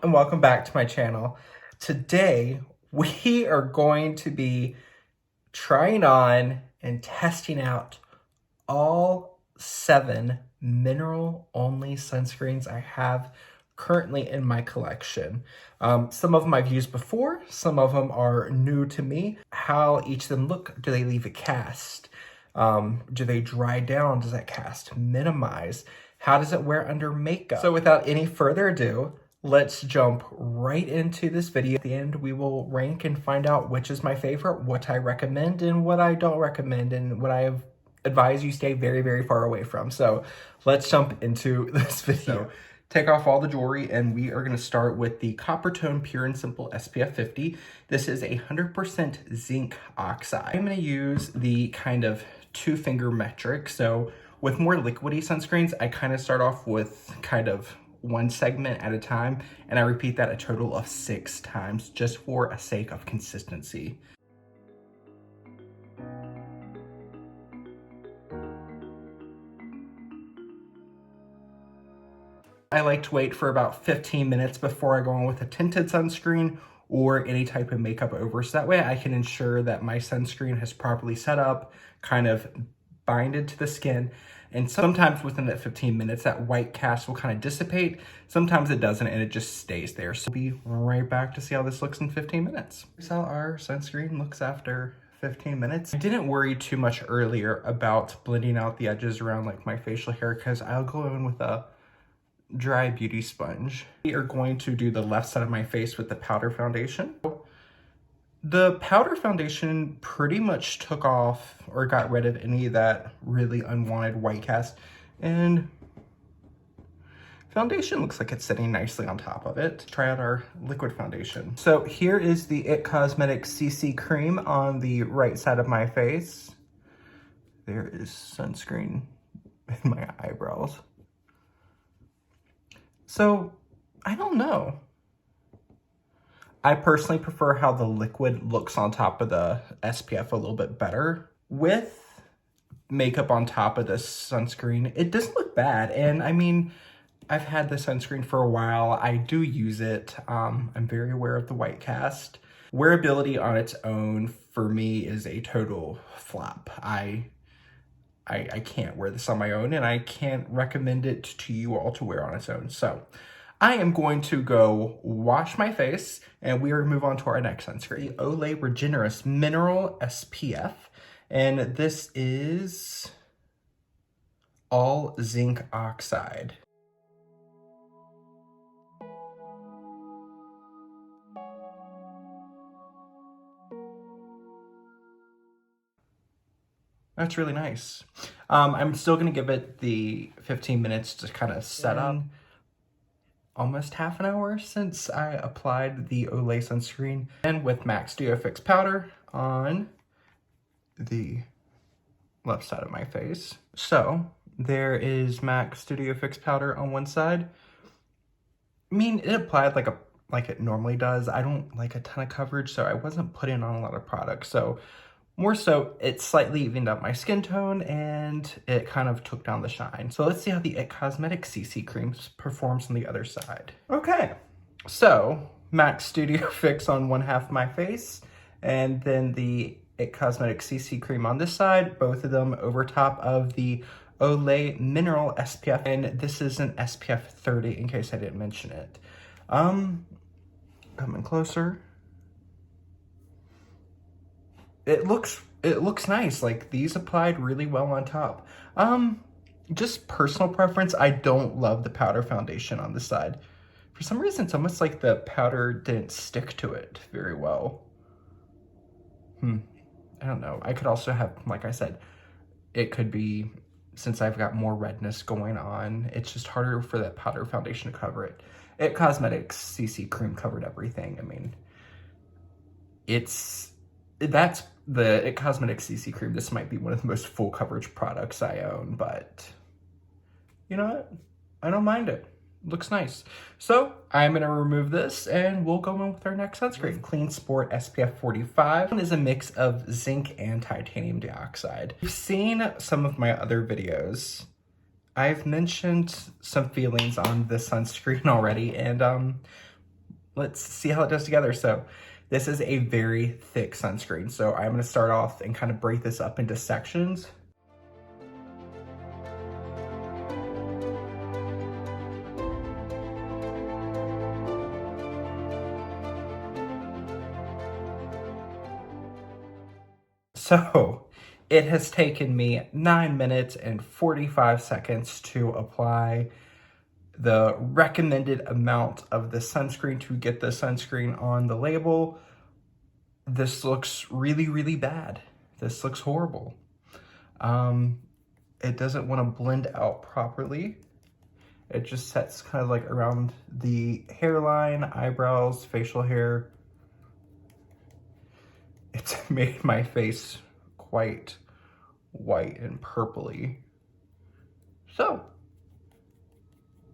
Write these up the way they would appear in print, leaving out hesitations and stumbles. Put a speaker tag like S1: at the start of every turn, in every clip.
S1: and welcome back to my channel. Today we are going to be trying on and testing out all 7 mineral only sunscreens I have currently in my collection. Some of them I've used before, some of them are new to me. How each of them look, do they leave a cast? Do they dry down? Does that cast minimize? How does it wear under makeup? So without any further ado, let's jump right into this video. At the end, we will rank and find out which is my favorite, what I recommend, and what I don't recommend, and what I advise you stay very, very far away from. So let's jump into this video. So, take off all the jewelry, and we are going to start with the Coppertone Pure and Simple SPF 50. This is 100% zinc oxide. I'm going to use the kind of 2-finger metric. So with more liquidy sunscreens, I kind of start off with kind of 1 segment at a time, and I repeat that a total of 6 times just for a sake of consistency. I like to wait for about 15 minutes before I go on with a tinted sunscreen or any type of makeup over, so that way I can ensure that my sunscreen has properly set up, kind of binded to the skin. And sometimes within that 15 minutes, that white cast will kind of dissipate. Sometimes it doesn't, and it just stays there. So we'll be right back to see how this looks in 15 minutes. Here's how our sunscreen looks after 15 minutes. I didn't worry too much earlier about blending out the edges around like my facial hair, because I'll go in with a dry beauty sponge. We are going to do the left side of my face with the powder foundation. The powder foundation pretty much took off or got rid of any of that really unwanted white cast, and foundation looks like it's sitting nicely on top of it. Try out our liquid foundation. So here is the IT Cosmetics CC cream on the right side of my face. There is sunscreen in my eyebrows. So I don't know. I personally prefer how the liquid looks on top of the SPF a little bit better. With makeup on top of this sunscreen, it doesn't look bad. And I mean, I've had this sunscreen for a while. I do use it. I'm very aware of the white cast. Wearability on its own for me is a total flop. I can't wear this on my own, and I can't recommend it to you all to wear on its own. So I am going to go wash my face, and we are going to move on to our next sunscreen. The Olay Regenerist Mineral SPF, and this is all zinc oxide. That's really nice. I'm still going to give it the 15 minutes to kind of set up. Almost half an hour since I applied the Olay sunscreen, and with MAC Studio Fix powder on the left side of my face. So there is MAC Studio Fix powder on one side. I mean, it applied like it normally does. I don't like a ton of coverage, so I wasn't putting on a lot of product. So more so, it slightly evened up my skin tone, and it kind of took down the shine. So let's see how the IT Cosmetics CC cream performs on the other side. Okay, so MAC Studio Fix on one half of my face, and then the IT Cosmetics CC cream on this side, both of them over top of the Olay Mineral SPF, and this is an SPF 30 in case I didn't mention it. Coming closer. It looks nice. Like, these applied really well on top. Just personal preference, I don't love the powder foundation on this side. For some reason, it's almost like the powder didn't stick to it very well. I don't know. I could also have, like I said, it could be, since I've got more redness going on, it's just harder for that powder foundation to cover it. IT Cosmetics CC cream covered everything. I mean, that's the IT Cosmetics CC cream. This might be one of the most full coverage products I own, but you know what? I don't mind it. Looks nice. So I'm going to remove this, and we'll go in with our next sunscreen. Clean Sport SPF 45. This is a mix of zinc and titanium dioxide. If you've seen some of my other videos, I've mentioned some feelings on this sunscreen already, and let's see how it does together. So this is a very thick sunscreen. So I'm gonna start off and kind of break this up into sections. So it has taken me 9 minutes and 45 seconds to apply the recommended amount of the sunscreen to get the sunscreen on the label. This looks really, really bad. This looks horrible. It doesn't want to blend out properly. It just sets kind of like around the hairline, eyebrows, facial hair. It's made my face quite white and purpley. So,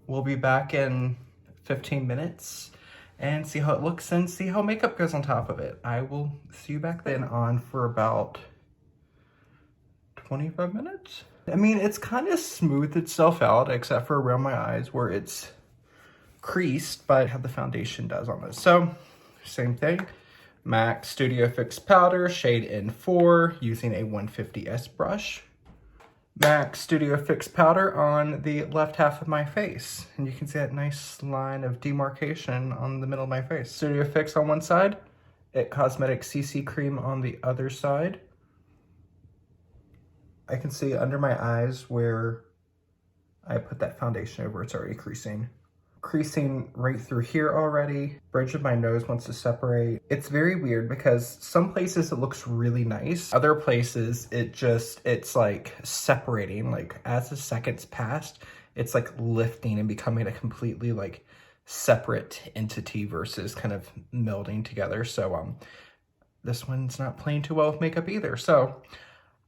S1: we'll be back in 15 minutes and see how it looks and see how makeup goes on top of it. I will see you back then on for about 25 minutes. I mean, it's kind of smoothed itself out except for around my eyes where it's creased, but how the foundation does on this. So, same thing. MAC Studio Fix Powder, shade N4, using a 150S brush. MAC Studio Fix Powder on the left half of my face. And you can see that nice line of demarcation on the middle of my face. Studio Fix on one side, It Cosmetics CC Cream on the other side. I can see under my eyes where I put that foundation over, it's already creasing. Creasing right through here already. Bridge of my nose wants to separate. It's very weird because some places it looks really nice. Other places it's like separating. Like as the seconds passed, it's like lifting and becoming a completely like separate entity versus kind of melding together. So this one's not playing too well with makeup either. So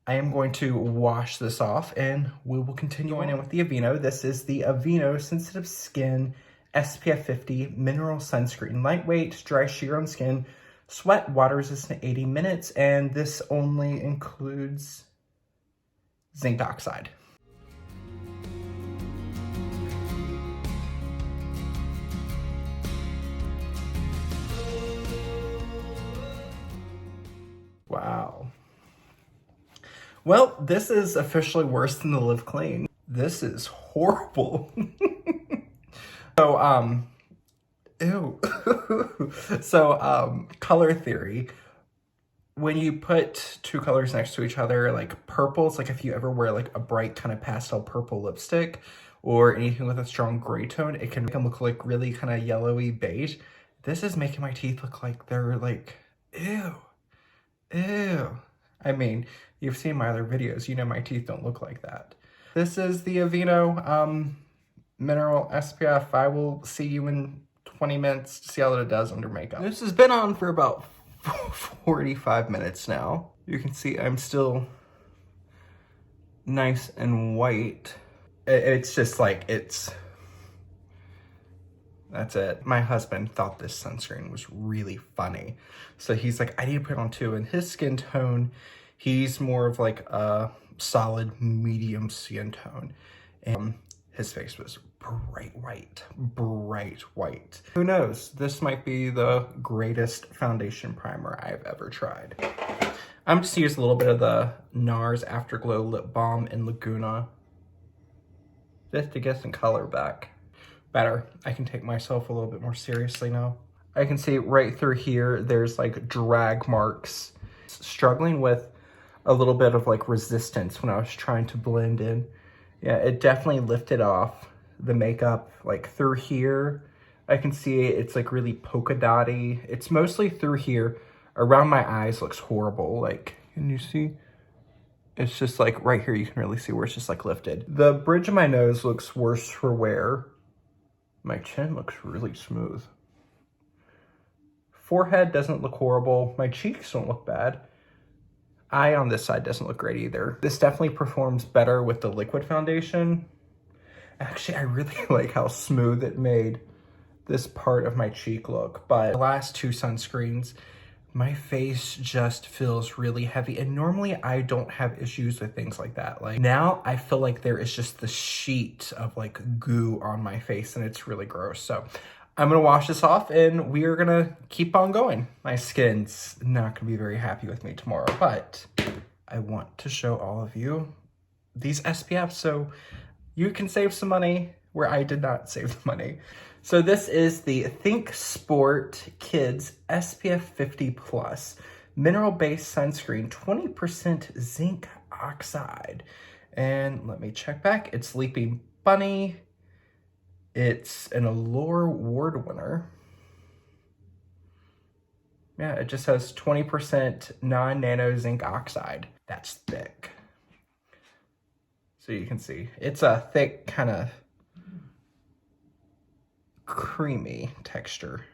S1: I am going to wash this off and we will continue on in with the Aveeno. This is the Aveeno Sensitive Skin SPF 50 Mineral Sunscreen. Lightweight, dry sheer on skin, sweat, water resistant 80 minutes, and this only includes zinc oxide. Wow. Well, this is officially worse than the Live Clean. This is horrible. So, ew. So, color theory. When you put two colors next to each other, like purples, like if you ever wear like a bright kind of pastel purple lipstick or anything with a strong gray tone, it can make them look like really kind of yellowy beige. This is making my teeth look like they're like, ew, ew. I mean, you've seen my other videos, you know my teeth don't look like that. This is the Aveeno Mineral SPF. I will see you in 20 minutes to see how it does under makeup. This has been on for about 45 minutes now. You can see I'm still nice and white. It's just like, that's it. My husband thought this sunscreen was really funny. So he's like, I need to put it on too. And his skin tone, he's more of like a solid medium skin tone. And his face was bright white. Who knows? This might be the greatest foundation primer I've ever tried. I'm just gonna use a little bit of the NARS Afterglow Lip Balm in Laguna just to get some color back. Better. I can take myself a little bit more seriously now. I can see right through here, there's like drag marks. Struggling with a little bit of like resistance when I was trying to blend in. Yeah, it definitely lifted off the makeup like through here. I can see it's like really polka dotty. It's mostly through here. Around my eyes looks horrible. Like, can you see? It's just like right here, you can really see where it's just like lifted. The bridge of my nose looks worse for wear. My chin looks really smooth. Forehead doesn't look horrible. My cheeks don't look bad. Eye on this side doesn't look great either. This definitely performs better with the liquid foundation. Actually, I really like how smooth it made this part of my cheek look. But the last two sunscreens, my face just feels really heavy. And normally I don't have issues with things like that. Like now I feel like there is just the sheet of like goo on my face and it's really gross. So I'm gonna wash this off and we are gonna keep on going. My skin's not gonna be very happy with me tomorrow, but I want to show all of you these SPFs so you can save some money where I did not save the money. So this is the ThinkSport Kids SPF 50 Plus mineral-based sunscreen, 20% zinc oxide. And let me check back. It's Leaping Bunny. It's an Allure Award winner. Yeah, it just says 20% non-nano zinc oxide. That's thick. So you can see, it's a thick, kind of creamy texture.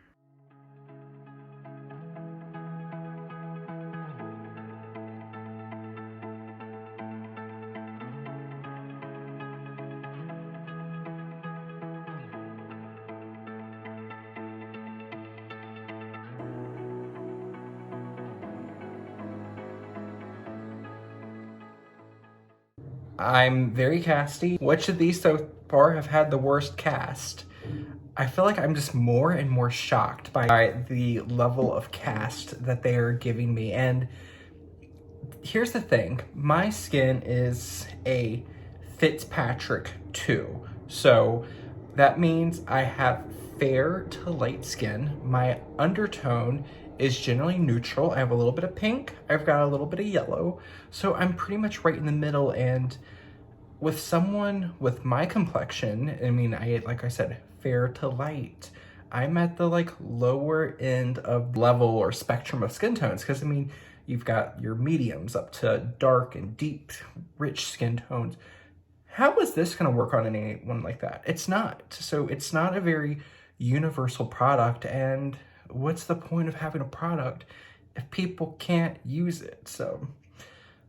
S1: I'm very casty. Which of these so far have had the worst cast? I feel like I'm just more and more shocked by the level of cast that they are giving me. And here's the thing, my skin is a Fitzpatrick 2. So that means I have fair to light skin. My undertone is generally neutral. I have a little bit of pink. I've got a little bit of yellow. So I'm pretty much right in the middle. And with someone with my complexion, I mean, like I said, fair to light, I'm at the like lower end of level or spectrum of skin tones. Because I mean, you've got your mediums up to dark and deep, rich skin tones. How is this going to work on anyone like that? It's not. So it's not a very universal product. And what's the point of having a product if people can't use it? So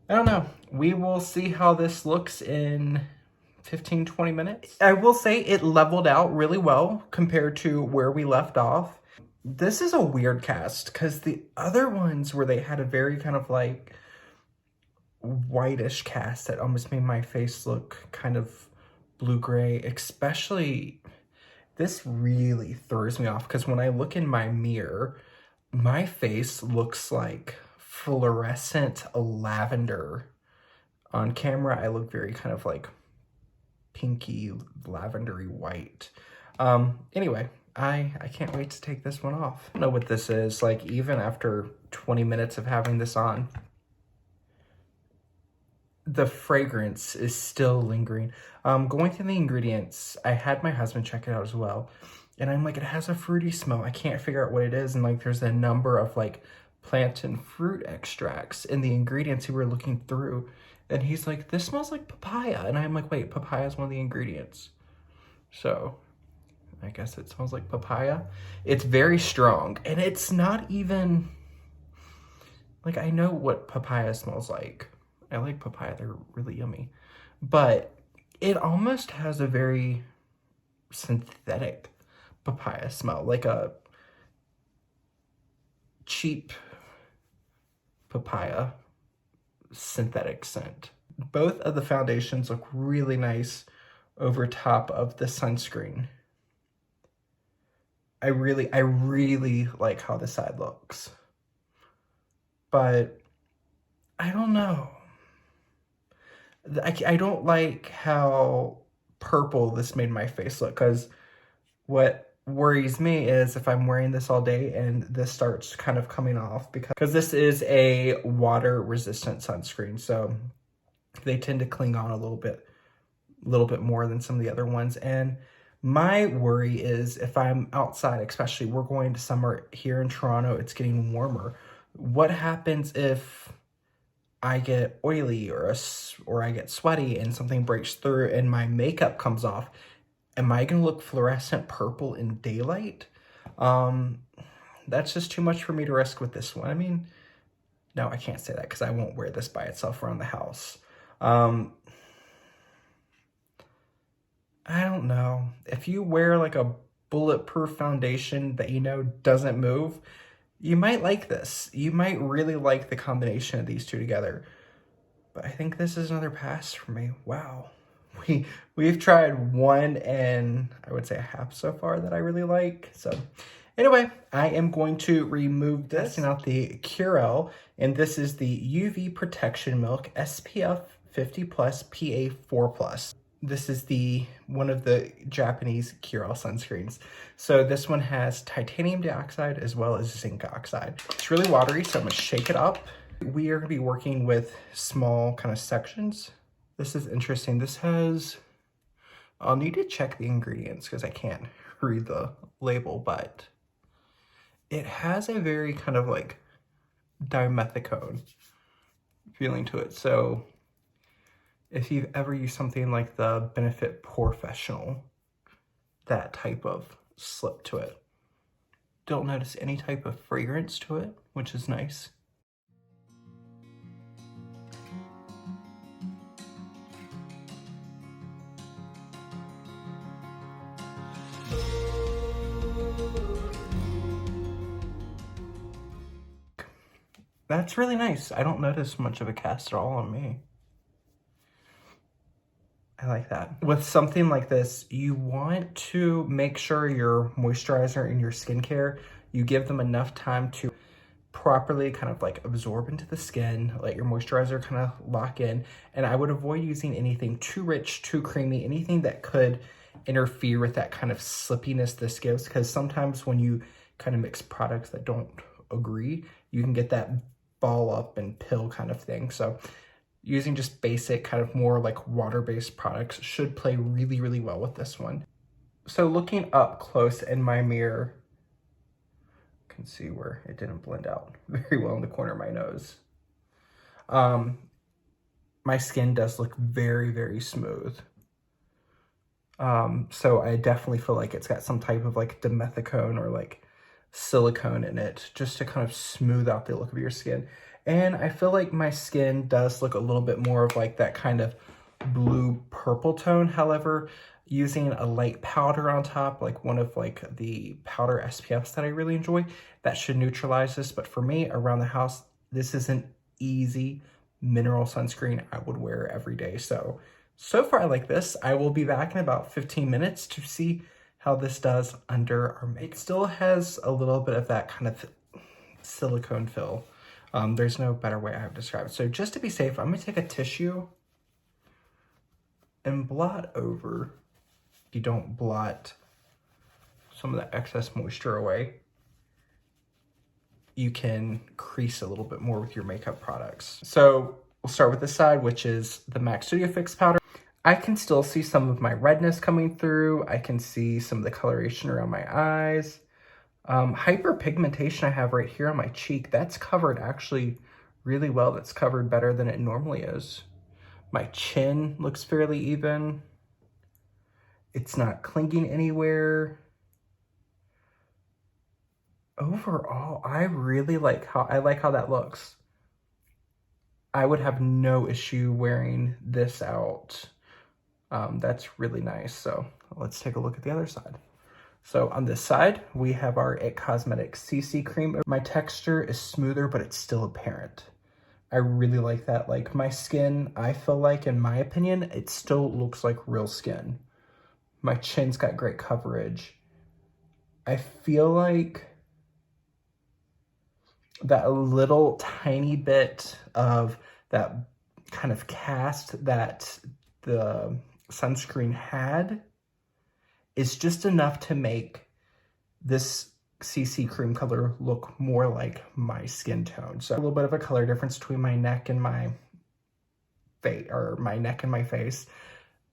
S1: I don't know. We will see how this looks in 15-20 minutes. I will say it leveled out really well compared to where we left off. This is a weird cast because the other ones where they had a very kind of like whitish cast that almost made my face look kind of blue-gray, especially this really throws me off because when I look in my mirror, my face looks like fluorescent lavender. On camera, I look very kind of like pinky, lavendery white. Anyway, I can't wait to take this one off. I don't know what this is, like even after 20 minutes of having this on, the fragrance is still lingering. Going through the ingredients, I had my husband check it out as well. And I'm like, it has a fruity smell. I can't figure out what it is. And like, there's a number of like plant and fruit extracts in the ingredients we were looking through. And he's like, this smells like papaya. And I'm like, wait, papaya is one of the ingredients. So I guess it smells like papaya. It's very strong. And it's not even, like, I know what papaya smells like. I like papaya, they're really yummy. But it almost has a very synthetic papaya smell, like a cheap papaya synthetic scent. Both of the foundations look really nice over top of the sunscreen. I really like how the side looks. But I don't know. I don't like how purple this made my face look, because what worries me is if I'm wearing this all day and this starts kind of coming off, because this is a water resistant sunscreen, so they tend to cling on a little bit more than some of the other ones. And my worry is if I'm outside, especially we're going to summer here in Toronto, it's getting warmer. What happens if I get oily or I get sweaty and something breaks through and my makeup comes off? Am I gonna look fluorescent purple in daylight? That's just too much for me to risk with this one. I mean, no, I can't say that because I won't wear this by itself around the house. I don't know. If you wear like a bulletproof foundation that you know doesn't move, you might like this. You might really like the combination of these two together. But I think this is another pass for me. Wow. we've tried one and I would say a half so far that I really like. So anyway, I am going to remove this. Testing out the Curel, and this is the UV Protection Milk SPF 50 plus PA 4 plus. This is one of the Japanese Curel sunscreens. So this one has titanium dioxide as well as zinc oxide. It's really watery, so I'm gonna shake it up. We are gonna be working with small kind of sections. This is interesting. This has, I'll need to check the ingredients because I can't read the label, but it has a very kind of like dimethicone feeling to it. So if you've ever used something like the Benefit Professional, that type of slip to it. Don't notice any type of fragrance to it, which is nice. That's really nice. I don't notice much of a cast at all on me. I like that. With something like this, you want to make sure your moisturizer and your skincare, you give them enough time to properly kind of like absorb into the skin, let your moisturizer kind of lock in. And I would avoid using anything too rich, too creamy, anything that could interfere with that kind of slippiness this gives, because sometimes when you kind of mix products that don't agree, you can get that ball up and pill kind of thing. So using just basic kind of more like water-based products should play really, really well with this one. So looking up close in my mirror, you can see where it didn't blend out very well in the corner of my nose. My skin does look very, very smooth. So I definitely feel like it's got some type of like dimethicone or like silicone in it just to kind of smooth out the look of your skin. And I feel like my skin does look a little bit more of like that kind of blue purple tone. However, using a light powder on top, like one of like the powder SPFs that I really enjoy, that should neutralize this. But for me around the house, this is an easy mineral sunscreen I would wear every day. So far I like this. I will be back in about 15 minutes to see how this does under our makeup. It still has a little bit of that kind of silicone fill. There's no better way I have to describe it. So just to be safe, I'm gonna take a tissue and blot over. You don't blot some of the excess moisture away. You can crease a little bit more with your makeup products. So we'll start with this side, which is the MAC Studio Fix powder. I can still see some of my redness coming through. I can see some of the coloration around my eyes. Hyperpigmentation I have right here on my cheek, that's covered actually really well. That's covered better than it normally is. My chin looks fairly even. It's not clinging anywhere. Overall, I really like how that looks. I would have no issue wearing this out. That's really nice. So let's take a look at the other side. So on this side, we have our It Cosmetics CC cream. My texture is smoother, but it's still apparent. I really like that. Like my skin, I feel like, in my opinion, it still looks like real skin. My chin's got great coverage. I feel like that little tiny bit of that kind of cast that the sunscreen had is just enough to make this CC cream color look more like my skin tone. So a little bit of a color difference between my neck and my face, or my neck and my face.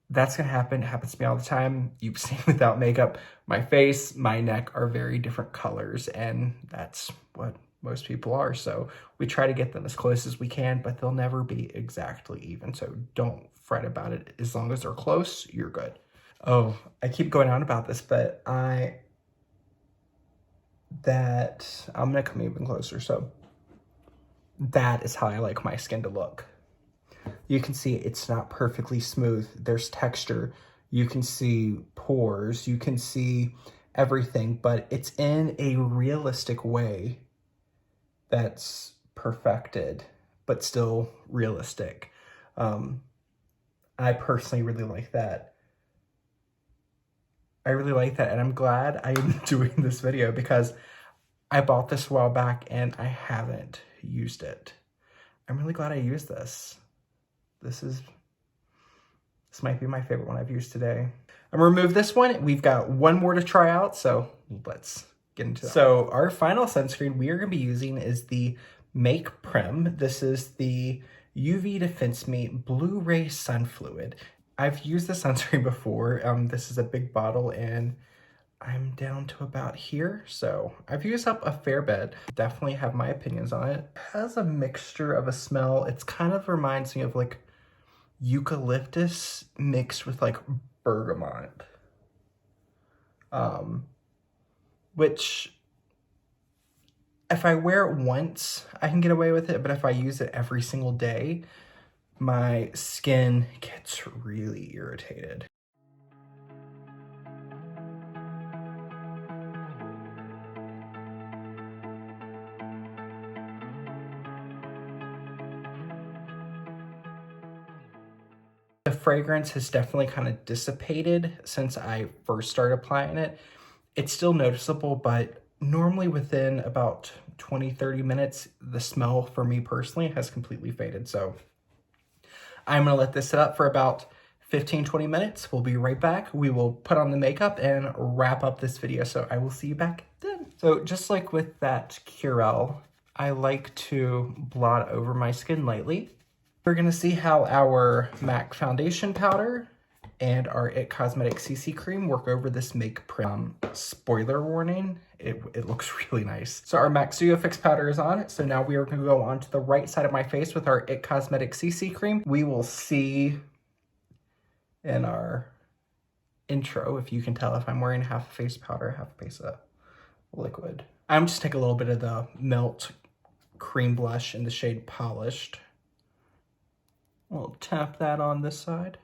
S1: That's gonna happen. It happens to me all the time. You've seen without makeup, my face, my neck are very different colors, and that's what most people are. So we try to get them as close as we can, but they'll never be exactly even. So don't fret about it. As long as they're close, you're good. Oh, I keep going on about this, but I'm gonna come even closer. So that is how I like my skin to look. You can see it's not perfectly smooth. There's texture. You can see pores. You can see everything, but it's in a realistic way that's perfected, but still realistic. I personally really like that. I really like that, and I'm glad I am doing this video because I bought this a while back and I haven't used it. I'm really glad I used this. This might be my favorite one I've used today. I'm gonna remove this one. We've got one more to try out, so let's get into that. So our final sunscreen we are gonna be using is the Make Prim. This is the UV Defense Me Blue Ray Sun Fluid. I've used the sunscreen before. This is a big bottle and I'm down to about here. So I've used up a fair bit. Definitely have my opinions on it. It has a mixture of a smell. It's kind of reminds me of like eucalyptus mixed with like bergamot. Which if I wear it once, I can get away with it, but if I use it every single day, my skin gets really irritated. The fragrance has definitely kind of dissipated since I first started applying it. It's still noticeable, but normally within about 20-30 minutes, the smell for me personally has completely faded. So I'm gonna let this sit up for about 15-20 minutes. We'll be right back. We will put on the makeup and wrap up this video. So I will see you back then. So just like with that Curel, I like to blot over my skin lightly. We're gonna see how our MAC foundation powder and our It Cosmetics CC cream work over this Make Prim. Spoiler warning, it looks really nice. So our MAC Studio Fix powder is on, so now we are gonna go on to the right side of my face with our It Cosmetics CC cream. We will see in our intro, if you can tell if I'm wearing half a face powder, half a face of liquid. I'm just taking a little bit of the Melt Cream Blush in the shade Polished. We'll tap that on this side.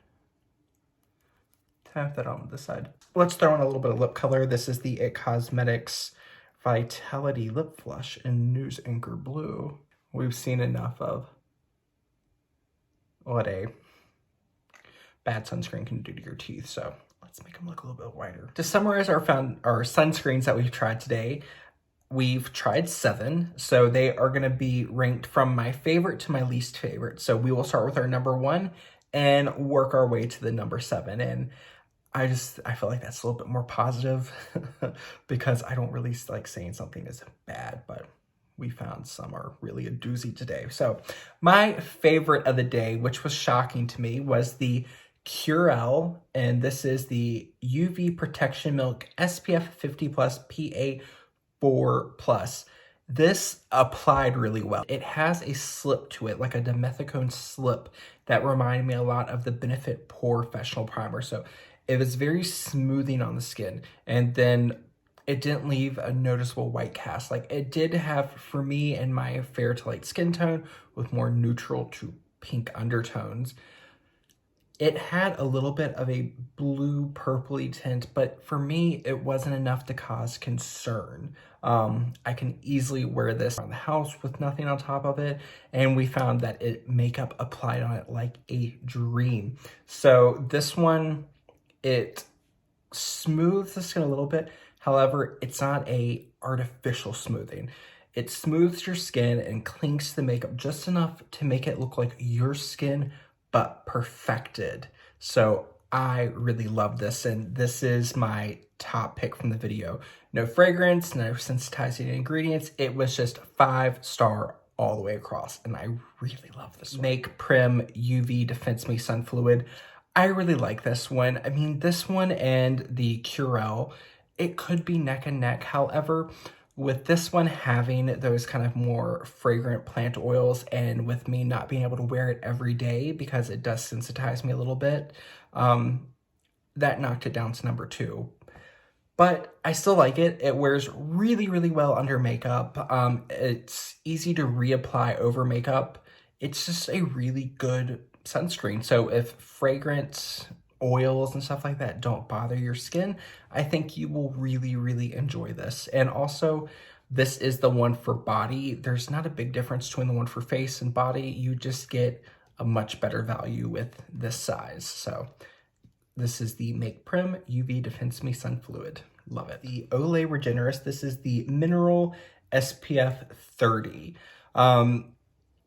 S1: Tap that on this side. Let's throw in a little bit of lip color. This is the It Cosmetics Vitality Lip Flush in News Anchor Blue. We've seen enough of what a bad sunscreen can do to your teeth, so let's make them look a little bit whiter. To summarize our sunscreens that we've tried today, we've tried 7, so they are going to be ranked from my favorite to my least favorite. So we will start with our number 1 and work our way to the number 7. And I feel like that's a little bit more positive because I don't really like saying something is bad, but we found some are really a doozy today. So my favorite of the day, which was shocking to me, was the Curel, and this is the UV Protection Milk SPF 50 plus PA 4+. This applied really well. It has a slip to it, like a dimethicone slip that reminded me a lot of the Benefit Pore Professional Primer. So it was very smoothing on the skin, and then it didn't leave a noticeable white cast. Like it did have, for me and my fair to light skin tone with more neutral to pink undertones, it had a little bit of a blue purpley tint, but for me, it wasn't enough to cause concern. I can easily wear this around the house with nothing on top of it, and we found that makeup applied on it like a dream. So this one, it smooths the skin a little bit. However, it's not a artificial smoothing. It smooths your skin and clings the makeup just enough to make it look like your skin, but perfected. So I really love this, and this is my top pick from the video. No fragrance, no sensitizing ingredients. It was just 5-star all the way across, and I really love this one. Make Prim UV Defense Me Sun Fluid. I really like this one. I mean, this one and the Curel, it could be neck and neck. However, with this one having those kind of more fragrant plant oils, and with me not being able to wear it every day because it does sensitize me a little bit, that knocked it down to number 2. But I still like it. It wears really, really well under makeup. It's easy to reapply over makeup. It's just a really good sunscreen. So if fragrance oils and stuff like that don't bother your skin, I think you will really, really enjoy this. And also, this is the one for body. There's not a big difference between the one for face and body. You just get a much better value with this size. So this is the Make Prim UV Defense Me Sun Fluid. Love it. The Olay Regenerist, this is the Mineral SPF 30.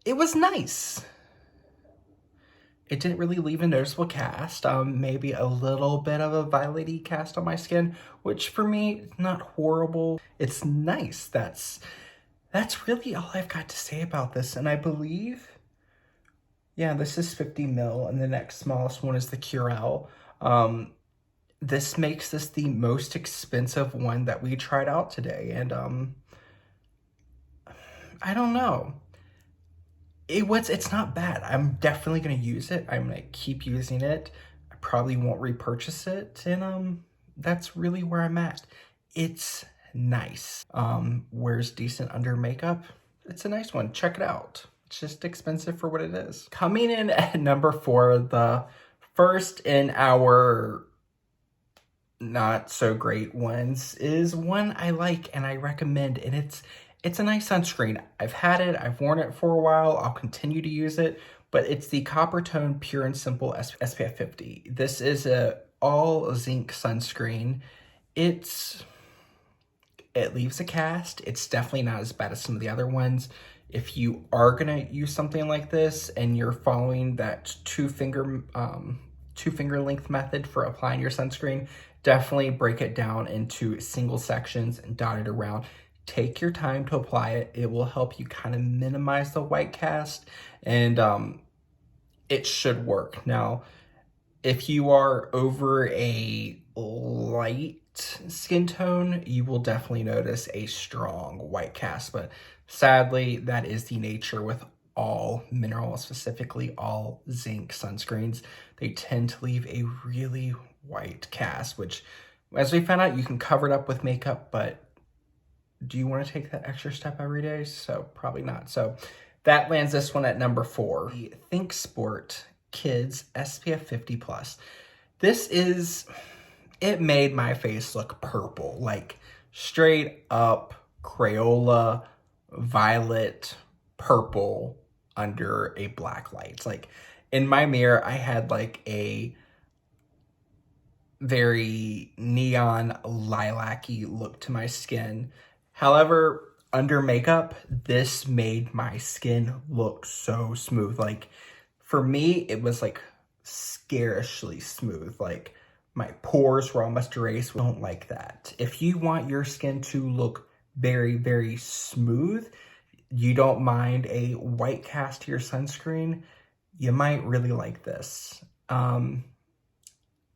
S1: It was nice. It didn't really leave a noticeable cast, maybe a little bit of a violet-y cast on my skin, which for me, not horrible. It's nice. That's really all I've got to say about this. And I believe, yeah, this is 50 mil, and the next smallest one is the Curel. This makes this the most expensive one that we tried out today. And I don't know. It's not bad. I'm definitely going to use it. I'm going to keep using it. I probably won't repurchase it. And that's really where I'm at. It's nice. Wears decent under makeup. It's a nice one. Check it out. It's just expensive for what it is. Coming in at number 4, the first in our not so great ones is one I like and I recommend, and it's a nice sunscreen. I've had it, I've worn it for a while, I'll continue to use it, but it's the Coppertone Pure and Simple SPF 50. This is a all zinc sunscreen. It leaves a cast. It's definitely not as bad as some of the other ones. If you are gonna use something like this and you're following that two finger length method for applying your sunscreen, definitely break it down into single sections and dot it around. Take your time to apply it. It will help you kind of minimize the white cast, and it should work. Now, if you are over a light skin tone, you will definitely notice a strong white cast, but sadly, that is the nature with all mineral, specifically all zinc sunscreens. They tend to leave a really white cast, which, as we found out, you can cover it up with makeup, but do you want to take that extra step every day? So probably not. So that lands this one at number 4. The ThinkSport Kids SPF 50+. It made my face look purple, like straight up Crayola, violet, purple under a black light. It's like in my mirror, I had like a very neon lilac-y look to my skin. However, under makeup, this made my skin look so smooth. Like, for me, it was like scarishly smooth. Like, my pores were almost erased. We don't like that. If you want your skin to look very, very smooth, you don't mind a white cast to your sunscreen, you might really like this.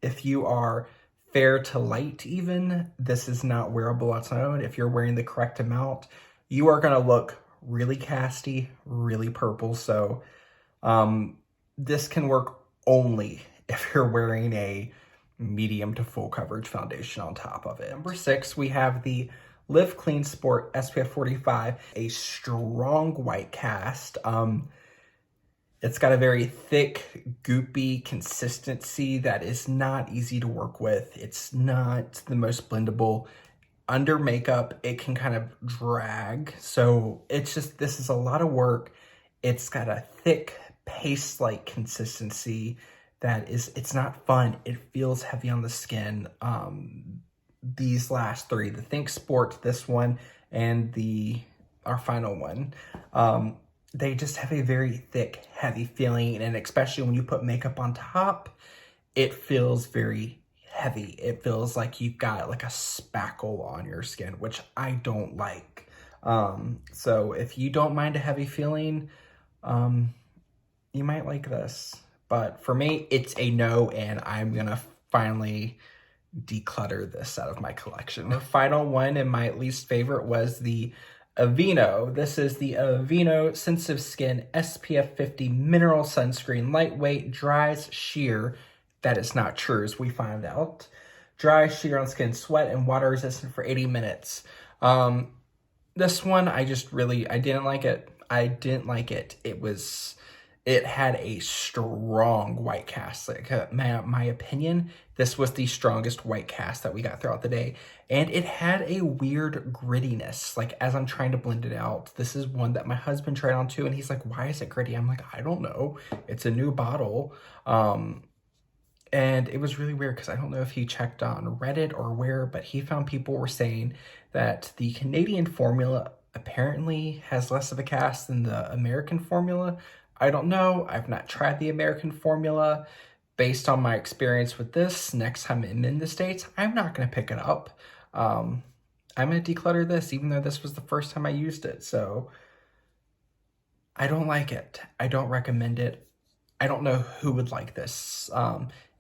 S1: If you are fair to light even, this is not wearable on its own. If you're wearing the correct amount, you are gonna look really casty, really purple. So this can work only if you're wearing a medium to full coverage foundation on top of it. Number 6, we have the Live Clean Sport SPF 45, a strong white cast. It's got a very thick, goopy consistency that is not easy to work with. It's not the most blendable. Under makeup, it can kind of drag. So this is a lot of work. It's got a thick paste-like consistency it's not fun. It feels heavy on the skin. These last 3, the ThinkSport, this one, and our final one, they just have a very thick, heavy feeling, and especially when you put makeup on top, it feels very heavy. It feels like you've got like a spackle on your skin, which I don't like. So if you don't mind a heavy feeling, you might like this. But for me, it's a no, and I'm gonna finally declutter this out of my collection. The final one and my least favorite was the Aveeno. This is the Aveeno Sensitive Skin SPF 50 Mineral Sunscreen. Lightweight, dries, sheer. That is not true, as we find out. Dry, sheer on skin, sweat, and water resistant for 80 minutes. This one, I didn't like it. I didn't like it. it had a strong white cast. Like my opinion, this was the strongest white cast that we got throughout the day. And it had a weird grittiness. Like as I'm trying to blend it out, this is one that my husband tried on too. And he's like, why is it gritty? I'm like, I don't know. It's a new bottle. And it was really weird because I don't know if he checked on Reddit or where, but he found people were saying that the Canadian formula apparently has less of a cast than the American formula. I don't know. I've not tried the American formula. Based on my experience with this, next time I'm in the States, I'm not going to pick it up. I'm going to declutter this, even though this was the first time I used it. So I don't like it. I don't recommend it. I don't know who would like this.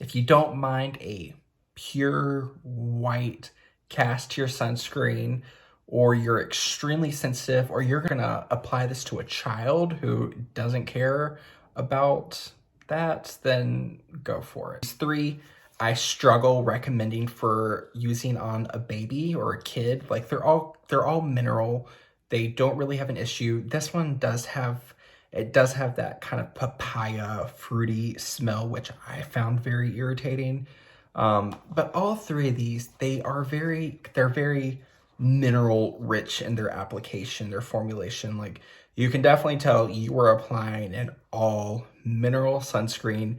S1: If you don't mind a pure white cast to your sunscreen, or you're extremely sensitive, or you're gonna apply this to a child who doesn't care about that, then go for it. These three, I struggle recommending for using on a baby or a kid. Like they're all mineral. They don't really have an issue. This one does have that kind of papaya fruity smell, which I found very irritating. But all three of these, they're very mineral rich in their application, their formulation. Like you can definitely tell you are applying an all mineral sunscreen.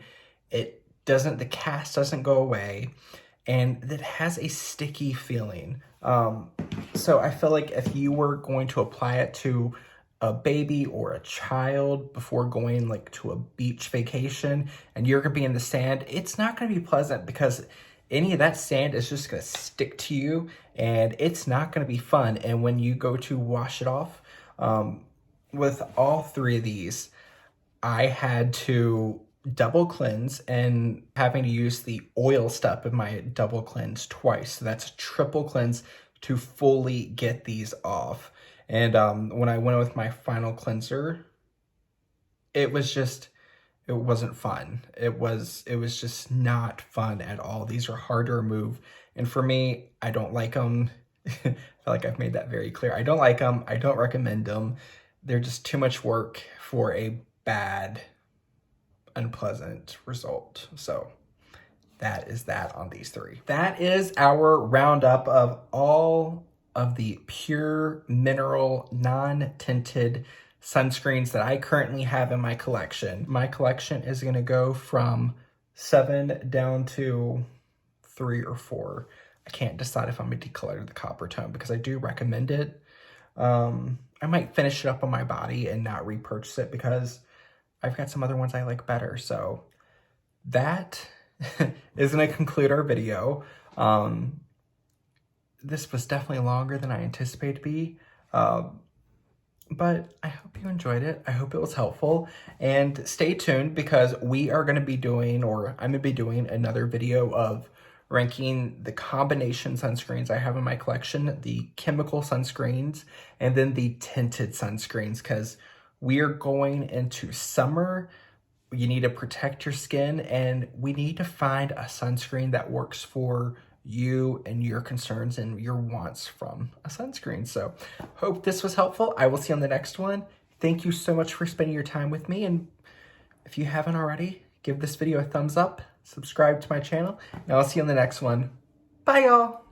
S1: The cast doesn't go away, and it has a sticky feeling. So I feel like if you were going to apply it to a baby or a child before going like to a beach vacation and you're gonna be in the sand, it's not gonna be pleasant because any of that sand is just gonna stick to you and it's not gonna be fun. And when you go to wash it off, with all three of these, I had to double cleanse, and having to use the oil step in my double cleanse twice. So that's a triple cleanse to fully get these off. And when I went with my final cleanser, it wasn't fun. It was just not fun at all. These are hard to remove. And for me, I don't like them. I feel like I've made that very clear. I don't like them. I don't recommend them. They're just too much work for a bad, unpleasant result. So that is that on these three. That is our roundup of all of the pure mineral non-tinted sunscreens that I currently have in my collection. My collection is gonna go from 7 down to 3 or 4. I can't decide if I'm gonna declutter the Coppertone because I do recommend it. I might finish it up on my body and not repurchase it because I've got some other ones I like better. So that is gonna conclude our video. This was definitely longer than I anticipated to be, but I hope you enjoyed it. I hope it was helpful, and stay tuned because we are going to be doing, or I'm going to be doing another video of ranking the combination sunscreens I have in my collection, the chemical sunscreens, and then the tinted sunscreens, because we are going into summer. You need to protect your skin, and we need to find a sunscreen that works for you and your concerns and your wants from a sunscreen. So hope this was helpful. I will see you on the next one. Thank you so much for spending your time with me. And if you haven't already, give this video a thumbs up, subscribe to my channel, and I'll see you on the next one. Bye, y'all.